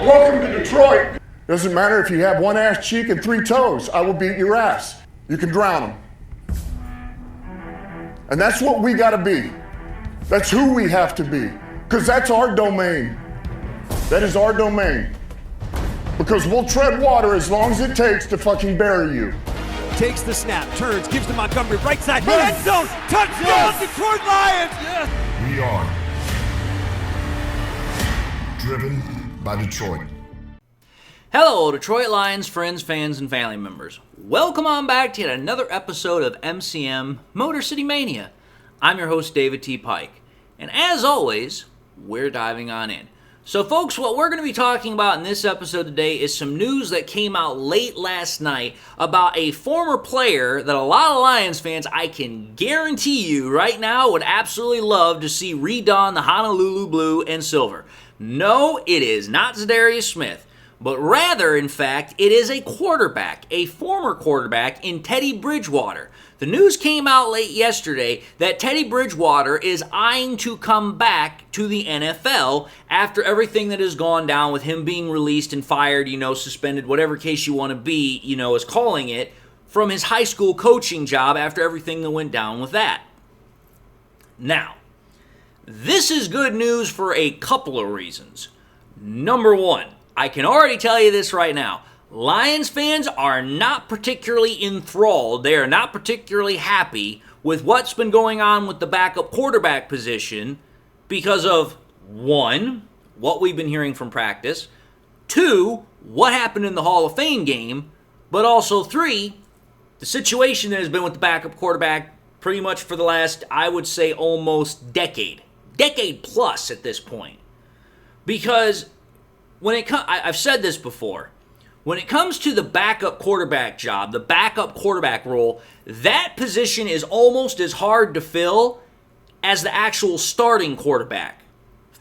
Welcome to Detroit. Doesn't matter if you have one ass cheek and 3 toes. I will beat your ass. You can drown them. And that's what we gotta be. That's who we have to be. Because that's our domain. That is our domain. Because we'll tread water as long as it takes to fucking bury you. Takes the snap, turns, gives to Montgomery, right side, end zone, touchdown, Detroit Lions! Yes. We are driven by Detroit. Hello, Detroit Lions friends, fans, and family members. Welcome on back to yet another episode of MCM Motor City Mania. I'm your host, David T. Pike. And as always, we're diving on in. So folks, what we're going to be talking about in this episode today is some news that came out late last night about a former player that a lot of Lions fans, I can guarantee you right now, would absolutely love to see redon the Honolulu blue and silver. No, it is not Zadarius Smith, but rather, in fact, it is a quarterback, a former quarterback in Teddy Bridgewater. The news came out late yesterday that Teddy Bridgewater is eyeing to come back to the NFL after everything that has gone down with him being released and fired, suspended, whatever case you want to be, is calling it, from his high school coaching job after everything that went down with that. Now, this is good news for a couple of reasons. Number one, I can already tell you this right now. Lions fans are not particularly enthralled. They are not particularly happy with what's been going on with the backup quarterback position because of, one, what we've been hearing from practice, two, what happened in the Hall of Fame game, but also three, the situation that has been with the backup quarterback pretty much for the last, I would say, almost decade plus at this point. Because when it comes, I've said this before, when it comes to the backup quarterback job, the backup quarterback role, that position is almost as hard to fill as the actual starting quarterback.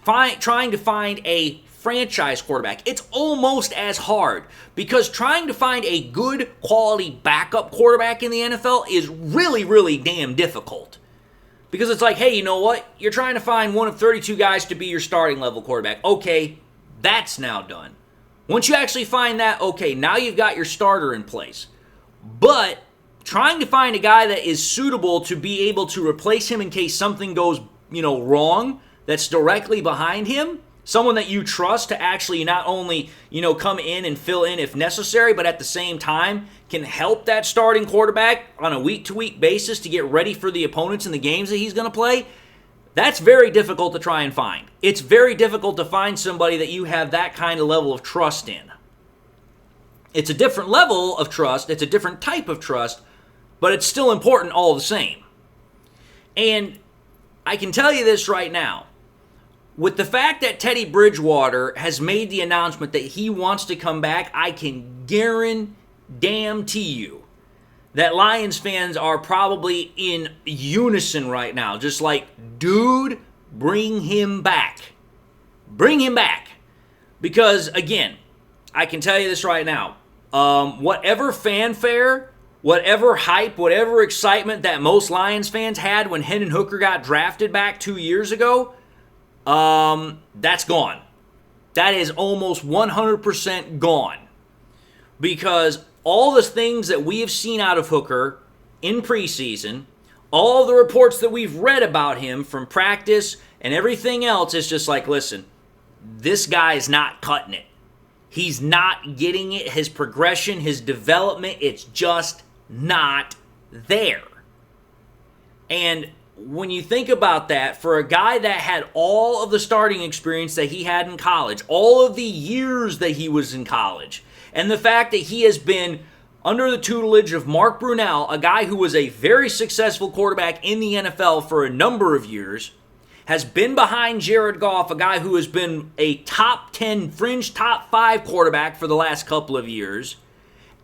Trying to find a franchise quarterback, it's almost as hard because trying to find a good quality backup quarterback in the NFL is really, really damn difficult. Because it's like, hey, you know what? You're trying to find one of 32 guys to be your starting level quarterback. Okay, that's now done. Once you actually find that, okay, now you've got your starter in place. But trying to find a guy that is suitable to be able to replace him in case something goes, wrong, that's directly behind him, someone that you trust to actually not only, come in and fill in if necessary, but at the same time can help that starting quarterback on a week-to-week basis to get ready for the opponents in the games that he's going to play, that's very difficult to try and find. It's very difficult to find somebody that you have that kind of level of trust in. It's a different level of trust, it's a different type of trust, but it's still important all the same. And I can tell you this right now. With the fact that Teddy Bridgewater has made the announcement that he wants to come back, I can guarantee you that Lions fans are probably in unison right now. Just like, dude, bring him back. Bring him back. Because, again, I can tell you this right now. Whatever fanfare, whatever hype, whatever excitement that most Lions fans had when Hendon Hooker got drafted back 2 years ago, that's gone. That is almost 100% gone. Because all the things that we have seen out of Hooker in preseason, all the reports that we've read about him from practice and everything else, is just like, listen, this guy is not cutting it. He's not getting it. His progression, his development, it's just not there. And when you think about that, for a guy that had all of the starting experience that he had in college, all of the years that he was in college, and the fact that he has been under the tutelage of Mark Brunell, a guy who was a very successful quarterback in the NFL for a number of years, has been behind Jared Goff, a guy who has been a top 10, fringe top 5 quarterback for the last couple of years,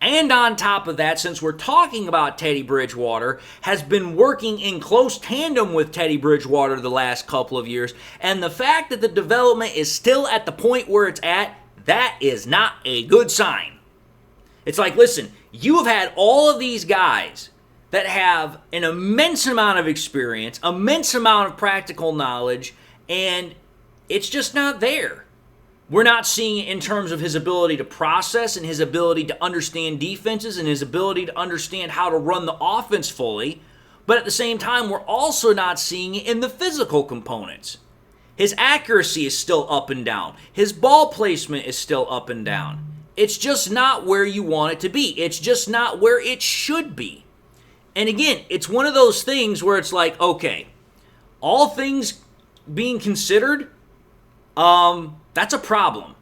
and on top of that, since we're talking about Teddy Bridgewater, has been working in close tandem with Teddy Bridgewater the last couple of years, and the fact that the development is still at the point where it's at, that is not a good sign. It's like, listen, you have had all of these guys that have an immense amount of experience, immense amount of practical knowledge, and it's just not there. We're not seeing it in terms of his ability to process and his ability to understand defenses and his ability to understand how to run the offense fully. But at the same time, we're also not seeing it in the physical components. His accuracy is still up and down. His ball placement is still up and down. It's just not where you want it to be. It's just not where it should be. And again, it's one of those things where it's like, okay, all things being considered, that's a problem.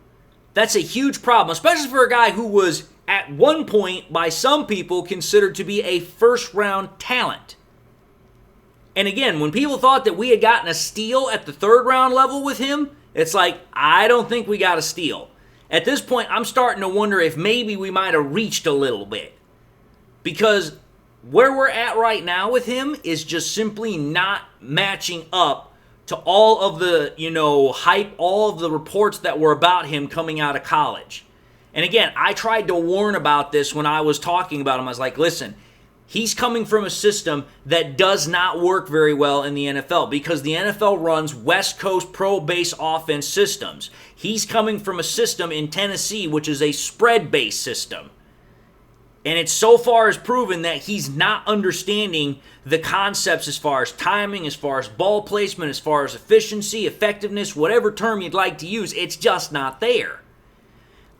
That's a huge problem, especially for a guy who was at one point by some people considered to be a first-round talent. And again, when people thought that we had gotten a steal at the third-round level with him, it's like, I don't think we got a steal. At this point, I'm starting to wonder if maybe we might have reached a little bit. Because where we're at right now with him is just simply not matching up to all of the, hype, all of the reports that were about him coming out of college. And again, I tried to warn about this when I was talking about him. I was like, listen, he's coming from a system that does not work very well in the NFL because the NFL runs West Coast pro-based offense systems. He's coming from a system in Tennessee, which is a spread-based system. And it so far has proven that he's not understanding the concepts as far as timing, as far as ball placement, as far as efficiency, effectiveness, whatever term you'd like to use. It's just not there.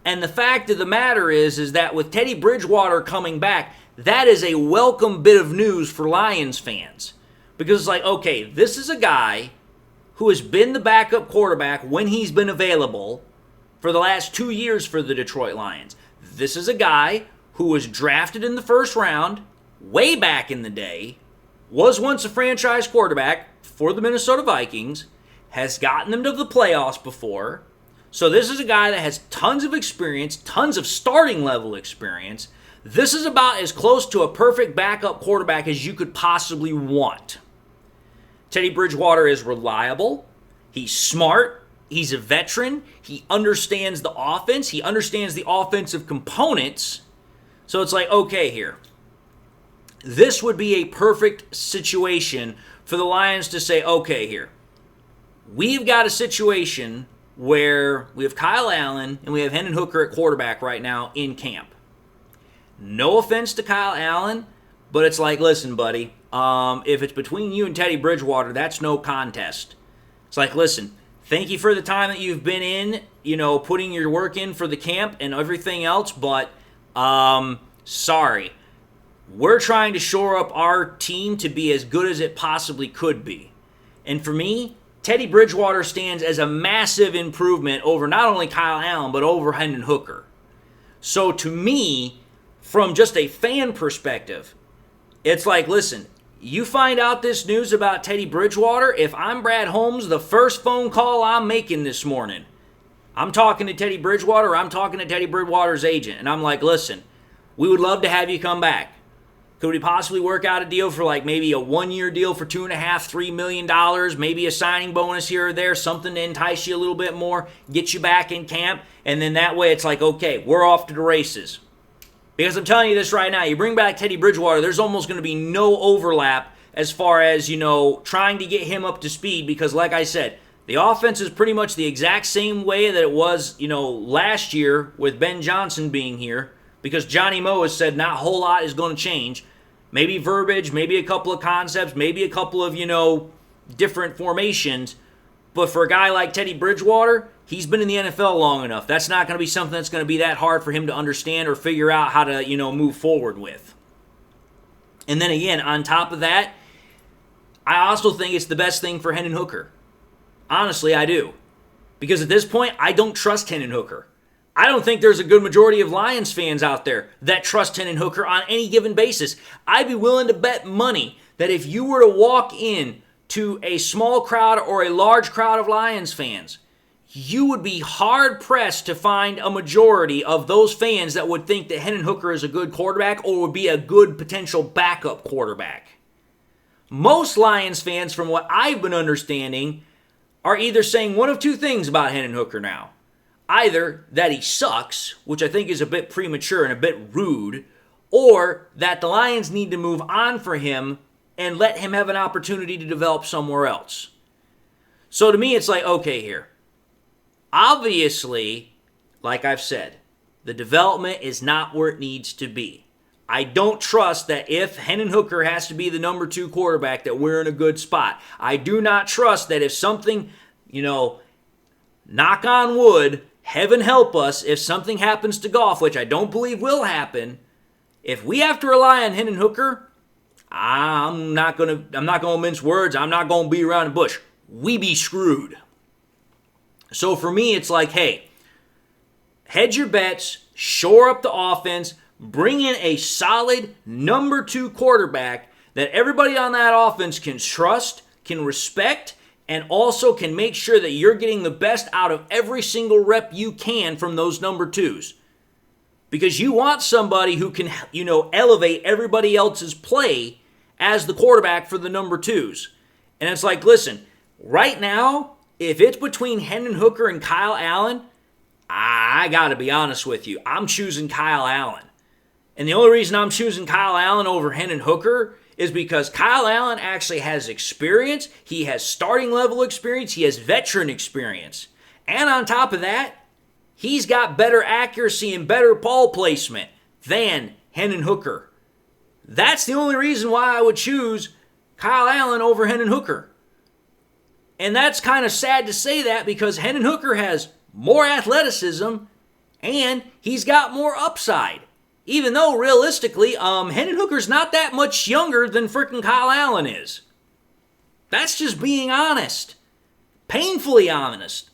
And the fact of the matter is that with Teddy Bridgewater coming back, that is a welcome bit of news for Lions fans. Because it's like, okay, this is a guy who has been the backup quarterback when he's been available for the last 2 years for the Detroit Lions. This is a guy who was drafted in the first round, way back in the day, was once a franchise quarterback for the Minnesota Vikings, has gotten them to the playoffs before. So this is a guy that has tons of experience, tons of starting level experience. This is about as close to a perfect backup quarterback as you could possibly want. Teddy Bridgewater is reliable. He's smart. He's a veteran. He understands the offense. He understands the offensive components. So it's like, okay, here. This would be a perfect situation for the Lions to say, okay, here. We've got a situation where we have Kyle Allen and we have Hendon Hooker at quarterback right now in camp. No offense to Kyle Allen, but it's like, listen, buddy, if it's between you and Teddy Bridgewater, that's no contest. It's like, listen, thank you for the time that you've been in, putting your work in for the camp and everything else, but sorry. We're trying to shore up our team to be as good as it possibly could be. And for me, Teddy Bridgewater stands as a massive improvement over not only Kyle Allen, but over Hendon Hooker. So to me, from just a fan perspective, it's like, listen, you find out this news about Teddy Bridgewater, if I'm Brad Holmes, the first phone call I'm making this morning, I'm talking to Teddy Bridgewater, or I'm talking to Teddy Bridgewater's agent, and I'm like, listen, we would love to have you come back. Could we possibly work out a deal for like maybe a 1-year deal for $2.5, $3 million, maybe a signing bonus here or there, something to entice you a little bit more, get you back in camp, and then that way it's like, okay, we're off to the races. Because I'm telling you this right now, you bring back Teddy Bridgewater, there's almost going to be no overlap as far as, trying to get him up to speed because like I said, the offense is pretty much the exact same way that it was, last year with Ben Johnson being here. Because Johnny Moe has said not a whole lot is going to change. Maybe verbiage, maybe a couple of concepts, maybe a couple of, different formations. But for a guy like Teddy Bridgewater, he's been in the NFL long enough. That's not going to be something that's going to be that hard for him to understand or figure out how to, move forward with. And then again, on top of that, I also think it's the best thing for Hendon Hooker. Honestly, I do. Because at this point, I don't trust Hendon Hooker. I don't think there's a good majority of Lions fans out there that trust Hendon Hooker on any given basis. I'd be willing to bet money that if you were to walk in to a small crowd or a large crowd of Lions fans, you would be hard-pressed to find a majority of those fans that would think that Hendon Hooker is a good quarterback or would be a good potential backup quarterback. Most Lions fans, from what I've been understanding, are either saying one of two things about Hendon Hooker now. Either that he sucks, which I think is a bit premature and a bit rude, or that the Lions need to move on for him and let him have an opportunity to develop somewhere else. So to me, it's like, okay, here. Obviously, like I've said, the development is not where it needs to be. I don't trust that if Hendon Hooker has to be the number 2 quarterback that we're in a good spot. I do not trust that if something, knock on wood, heaven help us, if something happens to Goff, which I don't believe will happen, if we have to rely on Hendon Hooker, I'm not gonna mince words. I'm not gonna beat around the bush. We be screwed. So for me, it's like, hey, hedge your bets, shore up the offense, bring in a solid number 2 quarterback that everybody on that offense can trust, can respect, and also can make sure that you're getting the best out of every single rep you can from those number 2s. Because you want somebody who can, elevate everybody else's play as the quarterback for the number 2s. And it's like, listen, right now, if it's between Hendon Hooker and Kyle Allen, I got to be honest with you. I'm choosing Kyle Allen. And the only reason I'm choosing Kyle Allen over Hendon Hooker is because Kyle Allen actually has experience. He has starting level experience. He has veteran experience. And on top of that, he's got better accuracy and better ball placement than Hendon Hooker. That's the only reason why I would choose Kyle Allen over Hendon Hooker. And that's kind of sad to say that because Hendon Hooker has more athleticism and he's got more upside. Even though, realistically, Hendon Hooker's not that much younger than frickin' Kyle Allen is. That's just being honest. Painfully honest,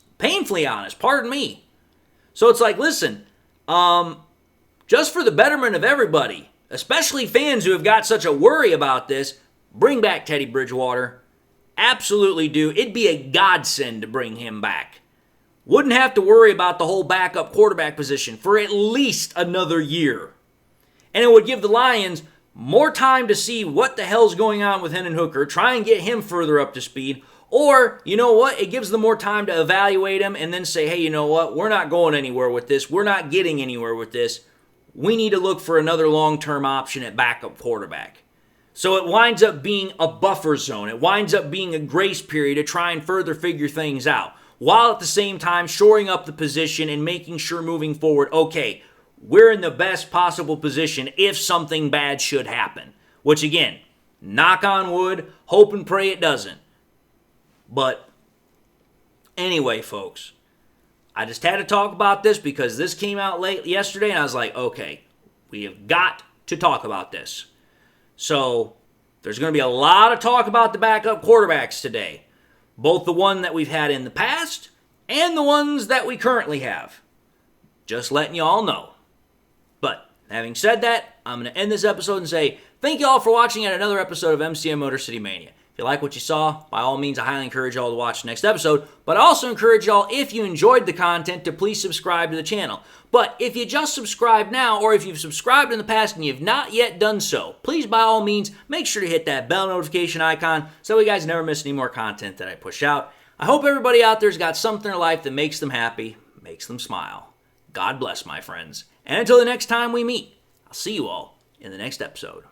pardon me. So it's like, listen, just for the betterment of everybody, especially fans who have got such a worry about this, bring back Teddy Bridgewater. Absolutely do. It'd be a godsend to bring him back. Wouldn't have to worry about the whole backup quarterback position for at least another year. And it would give the Lions more time to see what the hell's going on with Hendon Hooker, try and get him further up to speed, or, you know what, it gives them more time to evaluate him and then say, hey, you know what, we're not going anywhere with this, we're not getting anywhere with this, we need to look for another long-term option at backup quarterback. So it winds up being a buffer zone, it winds up being a grace period to try and further figure things out, while at the same time shoring up the position and making sure moving forward, okay, we're in the best possible position if something bad should happen. Which again, knock on wood, hope and pray it doesn't. But anyway, folks, I just had to talk about this because this came out late yesterday and I was like, okay, we have got to talk about this. So there's going to be a lot of talk about the backup quarterbacks today. Both the one that we've had in the past and the ones that we currently have. Just letting you all know. But having said that, I'm going to end this episode and say thank you all for watching at another episode of MCM Motor City Mania. If you like what you saw, by all means, I highly encourage y'all to watch the next episode. But I also encourage y'all, if you enjoyed the content, to please subscribe to the channel. But if you just subscribe now, or if you've subscribed in the past and you've not yet done so, please, by all means, make sure to hit that bell notification icon so you guys never miss any more content that I push out. I hope everybody out there's got something in their life that makes them happy, makes them smile. God bless, my friends. And until the next time we meet, I'll see you all in the next episode.